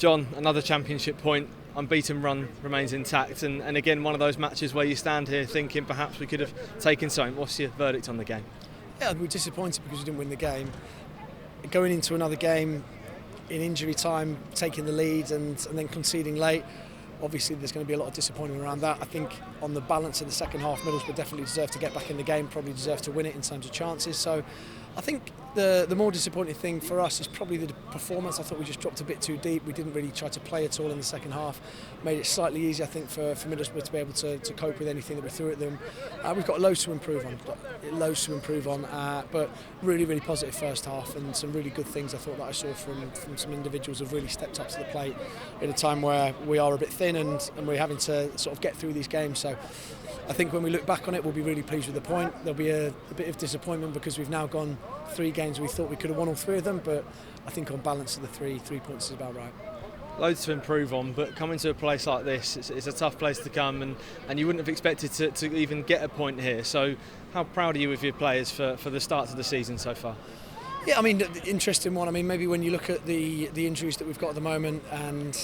John, another championship point, unbeaten run remains intact, and again one of those matches where you stand here thinking perhaps we could have taken something. What's your verdict on the game? Yeah, we're disappointed because we didn't win the game. Going into another game in injury time, taking the lead and then conceding late, obviously there's going to be a lot of disappointment around that. I think on the balance of the second half, Middlesbrough definitely deserve to get back in the game, probably deserve to win it in terms of chances. So I think the more disappointing thing for us is probably the performance. I thought we just dropped a bit too deep. We didn't really try to play at all in the second half. Made it slightly easier, I think, for Middlesbrough to be able to cope with anything that we threw at them. We've got loads to improve on, but really, really positive first half and some really good things I thought that I saw from some individuals who've really stepped up to the plate in a time where we are a bit thin and we're having to sort of get through these games. So I think when we look back on it, we'll be really pleased with the point. There'll be a bit of disappointment because we've now gone 3 games we thought we could have won all 3 of them, but I think on balance of the 3 points is about right. Loads to improve on, but coming to a place like this, it's a tough place to come, and you wouldn't have expected to even get a point here. So how proud are you of your players for the start of the season so far? Yeah, I mean, interesting one. I mean, maybe when you look at the injuries that we've got at the moment and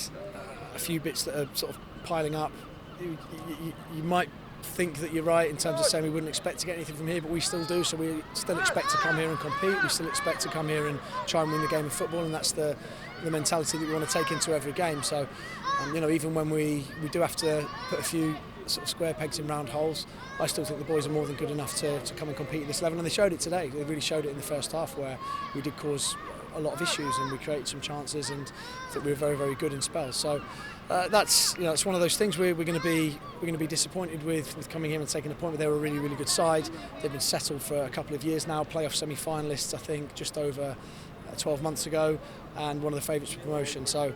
a few bits that are sort of piling up, you might think that you're right in terms of saying we wouldn't expect to get anything from here, but we still do. So we still expect to come here and compete. We still expect to come here and try and win the game of football, and that's the mentality that we want to take into every game. So even when we do have to put a few sort of square pegs in round holes, I still think the boys are more than good enough to come and compete at this level, and they showed it today. They really showed it in the first half, where we did cause a lot of issues and we created some chances, and I think we were very, very good in spells. So that's it's one of those things we're going to be disappointed with coming here and taking a point. But they were a really, really good side. They've been settled for a couple of years now, playoff semi-finalists I think just over 12 months ago, and one of the favourites for promotion. So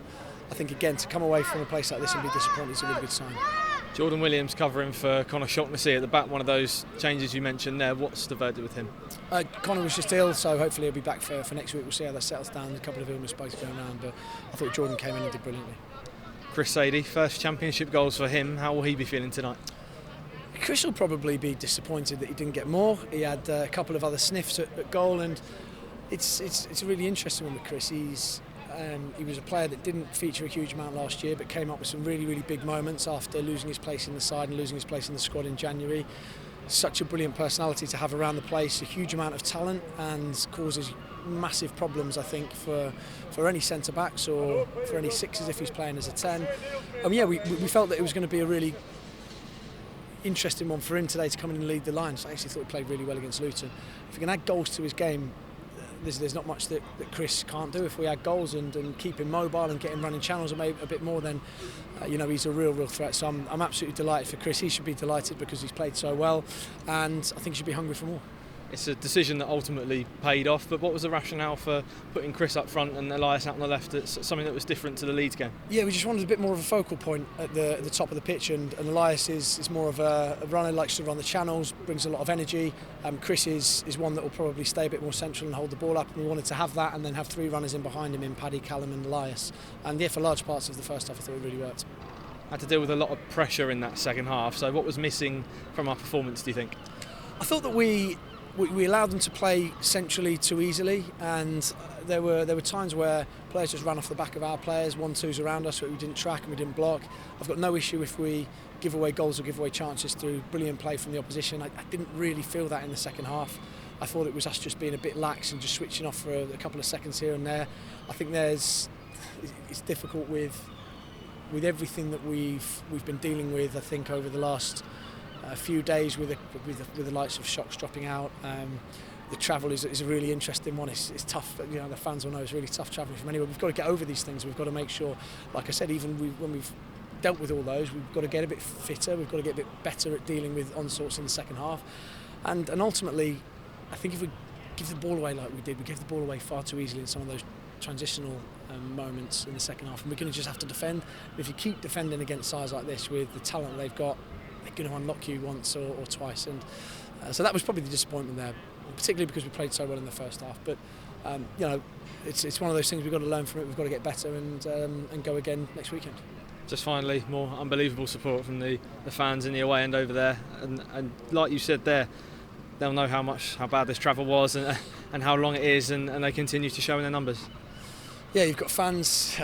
I think again, to come away from a place like this and be disappointed is a really good sign. Jordan Williams covering for Connor Shaughnessy at the back, one of those changes you mentioned there. What's the verdict with him? Connor was just ill, so hopefully he'll be back for next week. We'll see how that settles down. A couple of illness both going around, but I thought Jordan came in and did brilliantly. Chris Sadie, first championship goals for him. How will he be feeling tonight? Chris will probably be disappointed that he didn't get more. He had a couple of other sniffs at goal, and it's a really interesting one with Chris. He was a player that didn't feature a huge amount last year, but came up with some really, really big moments after losing his place in the side and losing his place in the squad in January. Such a brilliant personality to have around the place, a huge amount of talent, and causes massive problems, I think, for any centre-backs or for any sixes if he's playing as a 10. We felt that it was going to be a really interesting one for him today to come in and lead the line. So I actually thought he played really well against Luton. If he can add goals to his game, there's not much that Chris can't do. If we add goals and keep him mobile and get him running channels a bit more, then he's a real threat. So I'm absolutely delighted for Chris. He should be delighted because he's played so well, and I think he should be hungry for more. It's a decision that ultimately paid off, but what was the rationale for putting Chris up front and Elias out on the left? It's something that was different to the Leeds game. Yeah, we just wanted a bit more of a focal point at the top of the pitch, and Elias is more of a runner, likes to run the channels, brings a lot of energy. Chris is one that will probably stay a bit more central and hold the ball up, and we wanted to have that and then have 3 runners in behind him in Paddy, Callum and Elias. And for large parts of the first half I thought it really worked. Had to deal with a lot of pressure in that second half, so what was missing from our performance, do you think? I thought that we allowed them to play centrally too easily, and there were times where players just ran off the back of our players, 1-2s around us, but we didn't track and we didn't block. I've got no issue if we give away goals or give away chances through brilliant play from the opposition. I didn't really feel that in the second half. I thought it was us just being a bit lax and just switching off for a couple of seconds here and there. I think it's difficult with everything that we've been dealing with, I think, over the last a few days with the likes of Shocks dropping out. The travel is a really interesting one. It's tough. The fans will know it's really tough travelling from anywhere. We've got to get over these things. We've got to make sure, like I said, even when we've dealt with all those, we've got to get a bit fitter. We've got to get a bit better at dealing with onslaughts in the second half. And ultimately, I think if we give the ball away like we did, we give the ball away far too easily in some of those transitional moments in the second half, and we're going to just have to defend. If you keep defending against sides like this with the talent they've got, they're going to unlock you once or twice, and so that was probably the disappointment there, particularly because we played so well in the first half. But it's one of those things we've got to learn from it. We've got to get better and go again next weekend. Just finally, more unbelievable support from the fans in the away end over there, and like you said there, they'll know how bad this travel was and how long it is, and they continue to show in their numbers. Yeah, you've got fans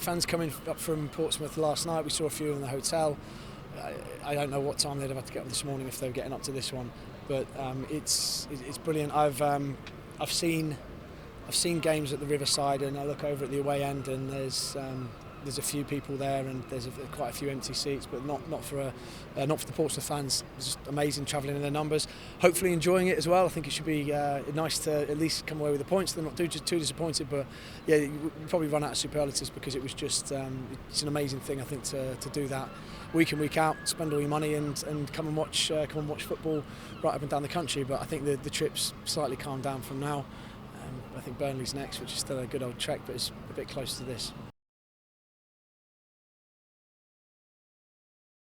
fans coming up from Portsmouth last night. We saw a few in the hotel. I don't know what time they'd have had to get up this morning if they were getting up to this one, but it's brilliant. I've seen games at the Riverside, and I look over at the away end, and there's a few people there, and there's quite a few empty seats, but not for the Portsmouth fans. It's just amazing travelling in their numbers. Hopefully enjoying it as well. I think it should be nice to at least come away with the points. They're not too disappointed, but yeah, we probably run out of superlatives because it was just it's an amazing thing. I think to do that week in, week out, spend all your money and come and watch football right up and down the country. But I think the trip's slightly calmed down from now. I think Burnley's next, which is still a good old trek, but it's a bit close to this.